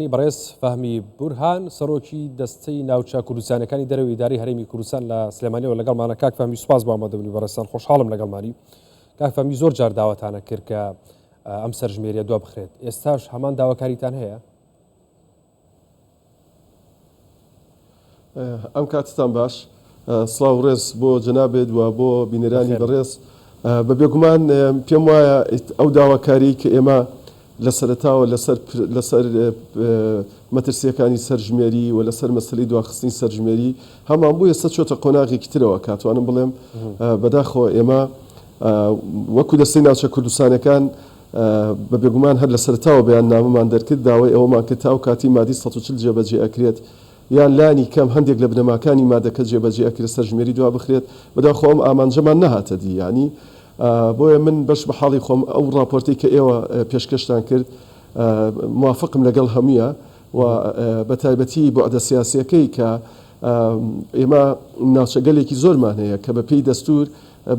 بەڕێز فەهمی بورهان سەرۆکی دەستەی ناوچە کوردستانەکانی دەرەوەی ئیداری هەرێمی کوردستان لە سلێمانیەوە لەگەڵمانە. کاک فەهمی سوپاس بۆ ئامادەبوونی بەڕێستان، خۆشحاڵم لەگەڵمانی. کاک فەهمی زۆر جار داواتانە کرد کە ئەم سەرژمێریە دوا بخرێت، ئێستاش هەمان داواکاریتان هەیە؟ ئەم کاتتان باش، سڵاو ڕێز بۆ جەنابێت و بۆ بینەرانی بەڕێز. بە بێگومان پێم وایە ئەو داواکاری کە ئێمە لە سەرەتاوە لەسەر مەترسیەکانی سەرژمێری و لەسەر مەسلەی دواخستنی سەرژمێری هەمان بوو ئێستا چۆتە قۆناغێکی ترەوە. کاتوانم بڵێم بەداخۆ ئێمە وەکو دەستەی ناوچە کوردستانەکان بە بێگومان هەر لە سەرەتاوە بەیان نامەمان دەرکرد، داوای ئەوەمان کرد تا و کاتی مادی 140 جێبەجێ ئەکرێت یان لانی کەم هەندێک لە بنەماکانی مادەکە جێبەجێ ئەکرێت سەرژمێری دوا بخرێت. بەداخۆ ئەم ئامانجەمان نەهاتە دی، یعنی بۆیە من بەش بە حاڵی خۆم ئەو راپۆرتی کە ئێوە پێشکەشتان کرد موافقم لەگەڵ هەموویە و بە تایبەتی بۆعدە سیاسیەکەی کە ئێمە ناوچەگەلێکی زۆرمان هەیە کە بە پێی دەستور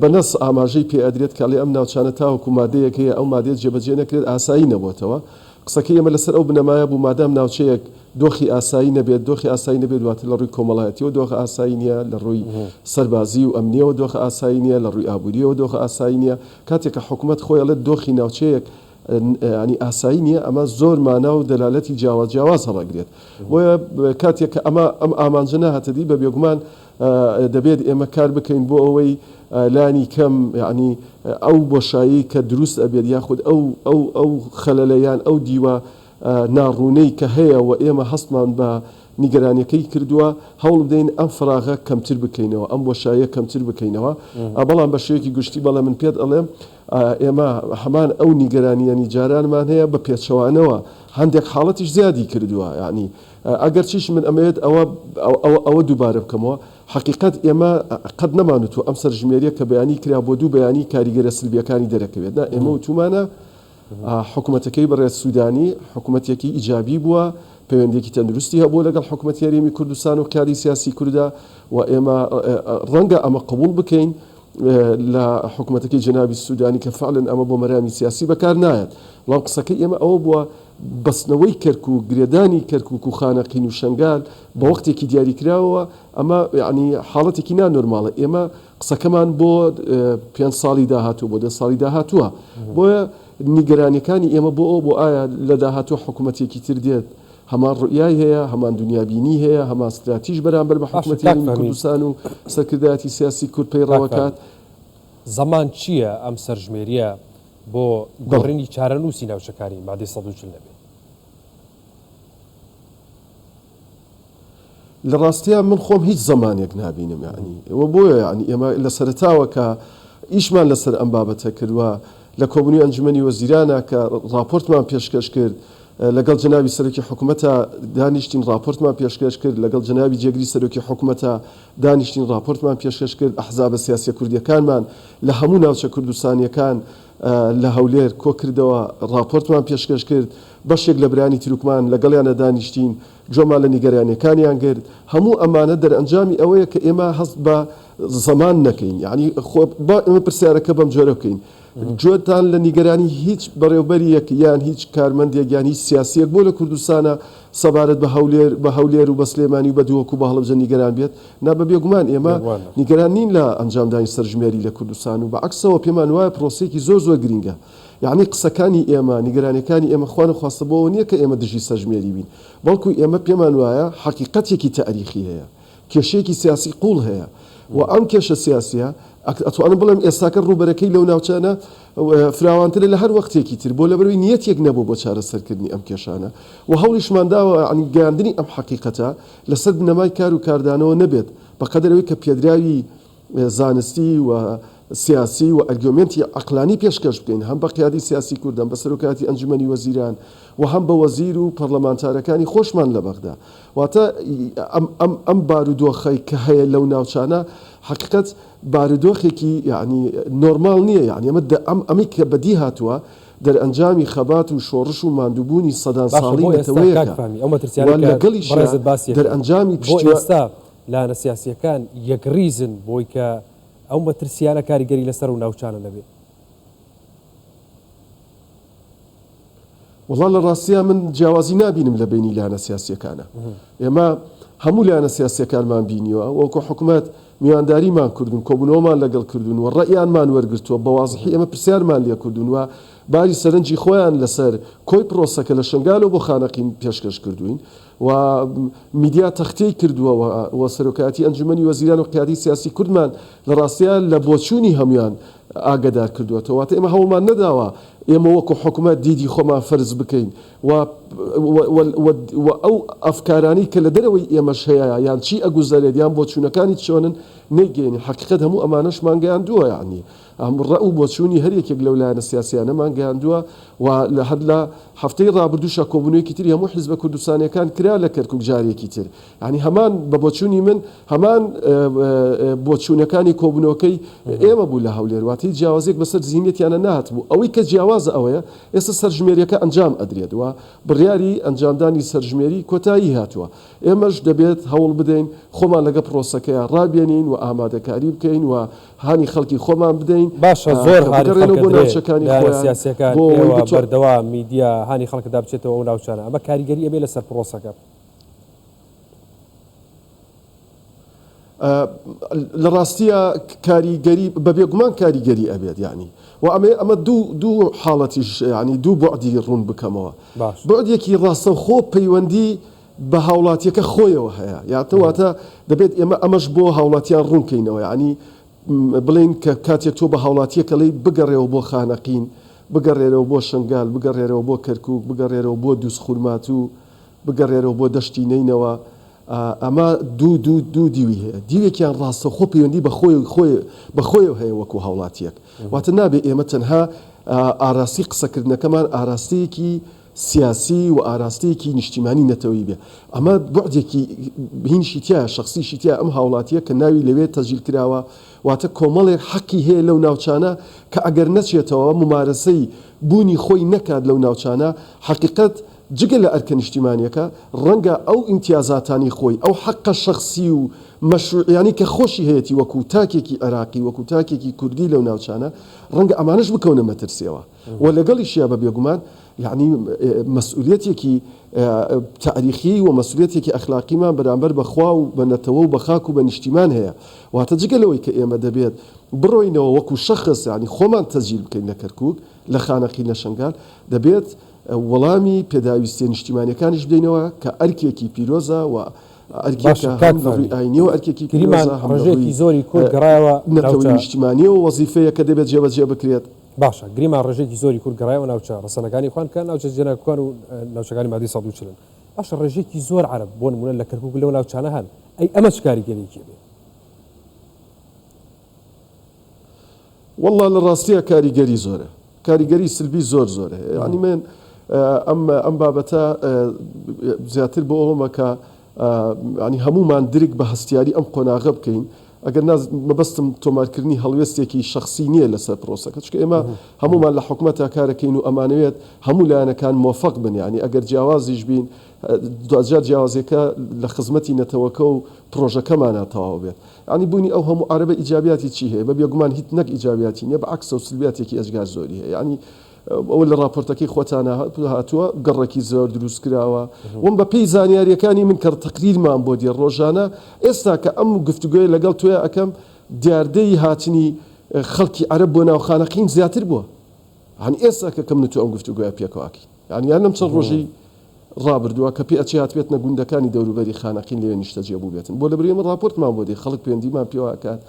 بە نەس ئاماژەی پێ ئەدرێت کاڵێ ئەم ناوچانە تاوەکو مادەیەک هەیە ئەو مادێت جێبەجێ نەکرێت ئاسایی نەبووتەوە. قسەکەی ئێمە لەسەر ئەو بنەمایە بوو مادام ناوچەیەک دۆخی ئاسایی نەبێت، دۆخی ئاسایی نەبێت دواتر لە ڕووی کۆمەڵایەتیەوە دۆخ ئاسایی نییە، لە ڕووی سەربازی و ئەمنیەوە دۆخ ئاسایی نییە، لە ڕووی ئابووریەوە دۆخ ئاسایی نییە. کاتێککە حکوومەت خۆی ئەڵێت دۆخی ناوچەیەک ینی ئاسایی نییە، ئەمە زۆر مانە و دەلالەتی جیاواز هەڵەگرێت. بۆیە کاتێککە ئەمە ئەم ئامانجە نەهاتەدی بە بێگومان دەبێت ئێمە کار بکەین بۆ ئەوەی لانی کەم ینی ئەو بۆشایی کە دروست ئەبێت یاخود ئەو خەلەلەیان ئەو دیوە ناڕوونەی کە هەیە و ئێمە هەستمان بە نیگەرانیەکەی کردووە هەوڵ بدەین ئەم فراغە کەمتر بکەینەوە، ئەم بۆشایە کەمتر بکەینەوە. بەڵام بە شێوەیەکی گشتی بەڵام من پێت ئەڵێم ئێمە هەمان ئەو نیگەرانیانی جارانمان هەیە بە پێچەوانەوە هەندێک حاڵەتیش زیادی کردووە. ینی ئەگەر چیش من ئەمەوێت ئەوە دووبارە بکەمەوە، حقیقت ئێمە قەت نەمانوتوە ئەم سەرژمێریە کە بەیانی کرا بۆ دوو بەیانی کاریگەرە سلبیەکانی دەرەکەوێت. ئێمە وتومانە حکوومەتەکەی بەڕێز سوودانی حکوومەتێکی ئیجابی بووە، پەیوەندێکی تەندروستی هەبوو لەگەڵ حکوومەتی هەرێمی کوردستان و کاری سیاسی کووردا و ئێمە ڕەنگە ئەمە قبول بکەین لە حکوومەتەکەی جەنابی سوودانی کە فعلن ئەمە بۆ مەرامی سیاسی بەکار نایەت. بەڵام قسەکەی ئێمە ئەوە بووە بەستنەوەی کەرکووک گرێدانی کەرکووک و خانەقین و شنگال بە وەختێکی دیاریکراوە. ئەمە ینی حاڵەتێکی نانۆرماڵە. ئێمە قسەکەمان بۆ 5 ساڵی داهاتوو بۆ 10 ساڵی داهاتووە. بۆیە نیگەرانیەکانی ئێمە بۆ ئەو بۆ ئایا لە داهاتوو حکوومەتێکی تر دێت هەمان ڕوئای هەیە، هەمان دنیابینی هەیە، هەمان استراتیژ بەرامبەر بە حکوومەتی کوردستان و سەرکردایەتی سیاسی کورد پەیڕەوەکات. زەمان چییە ئەم سەرژمێریە بۆ گۆڕینی چارەنووسی ناوچەکانی مادەی 140 نەبێت؟ لە ڕاستیان من خۆم هیچ زەمانێک نابینم. ینی ئەوە بۆیە ینی ئێمە لە سەرەتاوە کە ئیشمان لەسەر ئەم بابەتە کردووە لە کۆبوونی ئەنجومەنی وەزیرانە کە راپۆرتمان پێشکەش کرد، لەگەڵ جەنابی سەرۆکی حکوومەتە دانیشتین راپۆرتمان پێشکەش کرد، لەگەڵ جەنابی جێگری سەرۆکی حکوومەتە دانیشتین راپۆرتمان پێشکەش کرد. ئەحزابە سیاسی کوردیەکانمان لە هەموو ناوچە کوردستانیەکان لە هەولێر کۆ کردەوە، راپۆرتمان پێشکەش کرد. بەشێک لە برانی تروکمان لەگەڵیانە دانیشتین، جۆمان لە نیگەرانیەکانیان کرد. هەموو ئەمانە دەرئەنجامی ئەوەیە کە ئێمە هەست بە زەمان نەکەین. یعنی ئێمە پرسیارەکە بەم جۆرە بکەین، جۆتان لە نیگەرانی هیچ بەڕێوبەریەک یان هیچ کارمەندێک یان هیچ سیاسیەک بۆ لە کوردستانە سەبارەت بە هەولێر و بە سلێمانی و بە دووەکو بە هەڵەبجە نیگەران بێت. نا بە بێگومان ئێمە نیگەران نین لە ئەنجامدانی سەرژمێری لە کوردستان و بەعکسەوە پێمان وایە پرۆسەیەکی زۆر گرینگە. یعنی قسەکانی ئێمە نیگەرانەکانی ئێمە خوانە خواستە بۆەوە نییە کە ئێمە دژی سەرژمێری بین، بەڵکو ئێمە پێمان وایە حقیقەتێکی تاریخی هەیە، کێشەیەکی سیاسی قوڵ هەیە و ئەم کێشە سیاسیە ئەتوانم بڵێم ئێستاکە ڕوبەرەکەی لەو ناوچانە فراوانترە لە هەر وەختێکی تر بۆ لەبەروی نیەتێک نەبوو بۆ چارەسەرکردنی ئەم کێشانە و هەوڵیشمانداوە عنی گەیاندنی ئەم حقیقەتە لەسەر بنەمای کار و کاردانەوە نەبێت بەقەدەرەوەی کە پێدراوی زانستی و سیاسی و ئەرگومنتی عقلانی پێشکەش بکەین، هەم بە قیادی سیاسی کوردان بە سەرۆکاتی ئەنجومەنی وەزیران و هەم بە وەزیر و پەرلەمانتارەکانی خۆشمان لە بەغدا. واتە ئەم بارودۆخەی کە هەیە لەو ناوچانە حقیقەت بارودۆخێکی یعنی نۆرمال نییە. یعنی ئەمەی کە بەدی هاتووە دەرئەنجامی خەبات و شۆڕش و ماندووبوونی سەدان ساڵی نەتەوەیەکە لەگەڵیش دەرئەنجامی ئێستا لاەنە سیاسیەکان یەکریزن بۆی کە ئەو مەترسیانە کاریگەری لەسەر و ناوچانە نەبێت. وڵا لە ڕاستیە من جیاوازی نبینم لە بینی لایەنە سیاسیەکانە ئێمە هەموو لایەنە سیاسیەکانمان بینیوە وەکو حکوومەت میوانداریمان کردوون کۆبوونەوەمان لەگەڵ کردوون و ڕێیانمان وەرگرتووە بە وازحی ئێمە پرسیارمان لێ کردوون و باری سەرنجی خۆیان لەسەر کۆی پرۆسەکە لە شنگالەوە بۆ خانەقین پێشکەش کردوین و میدیا تەختەی کردووە و سەرۆکایەتی ئەنجومەنی وەزیران و قیادی سیاسی کوردمان لە ڕاستیە لە بۆچوونی هەمویان ئاگدار کردوێتەوە واتە ئێمە هەوڵمان نەداوە ئێمە وەکو حکوومەت دیدی خۆمان فەرز بکەین و ئەو ئەفکارانی کە لە دەرەوەی ئێمەش هەیە یان چی ئەگوزارێت یان بۆچوونەکانی چۆنن نەیگەێنی حقیقەت هەموو ئەمانەشمان گەیاندووە یعنی ڕە و بۆچوونی هەر یەکێک لەو لایەنە سیاسیانەمان گەیاندووە و لە هەر لە هەفتەی ڕابردووشە کۆبوونەوەیەکی تری هەموو حیزبە کوردستانیەکان کرا لە کەرکووک جارێکی تر ینی هەمان بە بۆچوونی من هەمان بۆچوونەکانی کۆبوونەوەکەی ئێمە بوو لە هەولێر واتی جیاوازێک بەسەر زیینەتیانە نهات بوو ئەوەی کە جیاوازە ئەوەیە ئێستا سەرژمێریەکە ئەنجام ئەدرێت و بڕیاری ئەنجامدانی سەرژمێری کۆتایی هاتووە ئێمەش دەبێت هەوڵ بدەین خۆمان لەگە پرۆسەکەیە ڕابێنین و ئامادەکاری بکەین و هانی خەڵکی خۆمان بدەین باشە زۆر بۆ ناوچەکانی سیاسەکان بەردەوام میدیا هانی خەڵکەدا بچێتەوە ئەو ناوچانە ئەمە کاریگەری ئەبێ لەسەر پرۆسەکە لە ڕاستیە کاریگەری بەبێگومان کاریگەری ئەبێت یعنی و ئەمە دوو حاڵەتیش ینی دوو بۆعدی ڕوون بکەمەوە بۆعدێکی ڕاستە خۆ پەیوەندی بە هاوڵاتیەکە خۆیەوە هەیە یاتەواتە دەبێت ئێمە ئەمەش بۆ هاوڵاتیان ڕوونکەینەوە ینی بڵین کە کاتێک تۆ بە هاوڵاتیەکەڵی بگەڕێەوە بۆ خانەقین بگەڕێرەوە بۆ شنگال بگەڕێرەوە بۆ کەرکووک بگەڕێرەوە بۆ دووسخورمات و بگەڕێرەوە بۆ دەشتی نینەوە ئەمە دوو دیوی هەیە دیوێکیان ڕاستە خۆ پەیوەندی بە خۆیەوە هەیە وەکو هاوڵاتیەک واتە نابێ ئێمە تەنها ئاراستی قسەکردنەکەمان ئاراستەیەکی سیاسی و ئاراستەیەکی نیشتیمانی نەتەوەی بێ ئەمە بعدێکی هینشی تایە شخصیشی تایە ئەم هاوڵاتیە کە ناوی لەوێ تەجیل کراوە واتە کۆمەڵێک حەقی هەیە لەو ناوچانە کە ئەگەر نەچێتەوە ممارەسەی بوونی خۆی نەکات لەو ناوچانە حقیقەت جگە لە ئەرکە نیشتیمانیەکە ڕەنگە ئەو ئیمتیازاتانی خۆی ئەو حەقە شخصی و مەشروعیانی کە خۆشی هەیەی وەکو تاکێکی عراقی وەکو تاکێکی کوردی لەو ناوچانە ڕەنگە ئەمانش بکەونە مەترسیەوە و لەگەڵیشیە بە بێگومان یعنی مەسئولیەتێکی تاریخی و مەسئولیەتێکی ئەخلاقیمان بەرامبەر بەخوا و بە نەتەوە و بەخاک و بە نیشتیمان هەیە واتە جگە لەوەی کە ئێمە دەبێت بڕۆینەوە وەکو شەخص ینی خۆمان تەجیل بکەین لە کەرکووک لە خانەقی لە شنگال دەبێت وەڵامی پێداویستی نیشتیمانیەکانیش بدەینەوە کە ئەرکێکی پیرۆزە و ئاینی و ئەرکێکی ڕژێکی زۆری کورد گەڕایەوە نەتەوەی نیشتیمانی و وەزیفەیە کە دەبێت جێبەجێ بکرێت باشە گریمان ڕژێکی زۆری کورد گەڕایەوە ناوچە ڕسەنەکانی خوان کە ناوچە جێناکوان و ناوچەکانی مادی 140 باشە ڕژێکی زۆر عەرەب بۆ نمونە لە کەرکووک لەو ناوچانە هەن ئەی ئەمە چ کاریگەریەکی بێ والله لە ڕاستیە کاریگەری زۆرە کاریگەری سلبی زۆرە ینی من ئەم بابەتە زیاتر بۆ ئەوەمە کە ینی هەمومان درک بە هەستیاری ئەم قۆناغە بکەین ئەگەر مەبەستم تۆمارکردنی هەڵوێستێکی شخصی نییە لەسەر پرۆسەکە چکە ئێمە هەمومان لە حکوومەتە کارەکەین و ئەمانەوێت هەموو لایەنەکان مۆفەق بن ینی ئەگەر جیاوازیش بین دوجار جیاوازەکە لە خزمەتی نەتەوەکە و پرۆژەکەمانە تەواو بێت ینی بوونی ئەو هەموو عەرەبە ئیجابیاتی چی هەیە بە بێگومان هیچ نەک ئیجابیاتی نییە بەعکسە و سلبیاتێکی ئەجگار زۆری هەیە ینی ئەوە لە راپۆرتەکەی خۆتانە هاتووە گەڕێکی زۆر دروست کراوە وم بە پێی زانیاریەکانی من کە تەقریرمان بۆ دیێ ڕۆژانە ئێستا کە ئەم گفتوگوۆی لەگەڵ توێ ئەەکەم دیاردەی هاتنی خەڵکی عەرەب بۆ ناوخانەقین زیاتر بووە هەن ئێستا کە کەم نتوە ئەم گفتوگوۆیە پێکەواکی یعنی یانم چەند ڕۆژی ڕابردووە کە پێ ئەچی هاتوێت نەگوندەکانی دەوروبەری خانەقین لێ نیشتەجێ بوو بێتن بۆ لەبەر ئێمە راپۆرتمان بۆ دێ خەڵک پەیوەندیمان پێوەکات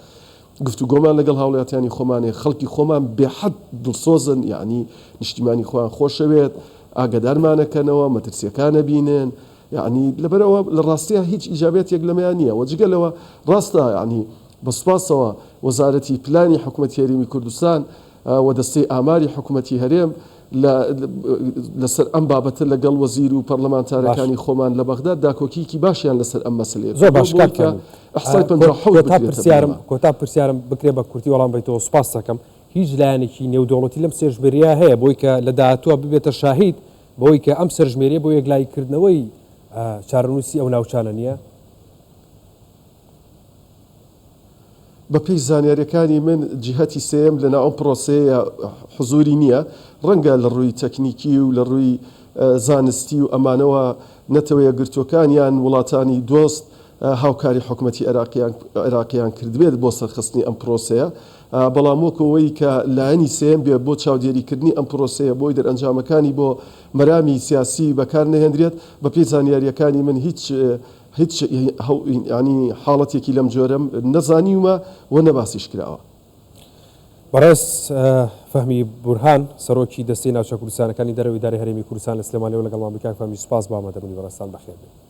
گفتوگۆمان لەگەڵ هاوڵاتیانی خۆمانێ خەڵکی خۆمان بێحەد دڵسۆزن یعنی نیشتیمانی خۆیان خۆشەوێت ئاگدارمانەکەنەوە مەترسیەکانە بینن یعنی لەبەرەوە لە ڕاستیە هیچ ئیجابێتێک لەمەیان نییە وەجگەلەوە ڕاستە ینی بەسپاسەوە وەزارەتی پلانی حکوومەتی هەرێمی کوردستان و دەستەی ئاماری حکوومەتی هەرێم لەسەر ئەم بابەتە لەگەڵ وەزیر و پەرلەمانتارەکانی خۆمان لە بەغداد داکۆکیکی باشیان لەسەر ئەم مەسلەیە زۆر باش کۆتا پرسیارم بکرێ بە کورتی وەڵام بیتەوە سوپاس دەکەم هیچ لایەنێکی نێودەوڵەتی لەم سێژمێریە هەیە بۆی کە لە داهاتووە ببێتە شاهید بۆی کە ئەم سەرژمێریە بۆ یەکلایکردنەوەی چارەنووسی ئەو ناوچانە نییە بەپێی زانیاریەکانی من جیهەتی سێم لەناو ئەم پرۆسەیە حزوری نییە ڕەنگە لە ڕووی تەکنیکی و لە ڕووی زانستی و ئەمانەوە نەتەوە یەکگرتوەکانیان وڵاتانی دۆست هاوکاری حکوومەتی عێراقییان کردبێت بۆ سەرخستنی ئەم پرۆسەیە بەڵام وەکەوەی کە لایەنی سێم بێ بۆ چاودێریکردنی ئەم پرۆسەیە بۆی دەرئەنجامەکانی بۆ مەرامی سیاسی بەکار نەهێنرێت بە پێی زانیاریەکانی من هیچ ینی حاڵەتێکی لەم جۆرەم نەزانیومە و نەباسیش کراوە. بەڕێز فەهمی بورهان سەرۆکی دەستەی ناوچە کوردستانەکانی دەرەوەی داری هەرێمی کوردستان لە سلێمانیەوە لەگەڵمان بکار فەهمی سوپاس بۆ ئامادەبوونی بەڕێستان بەخێر.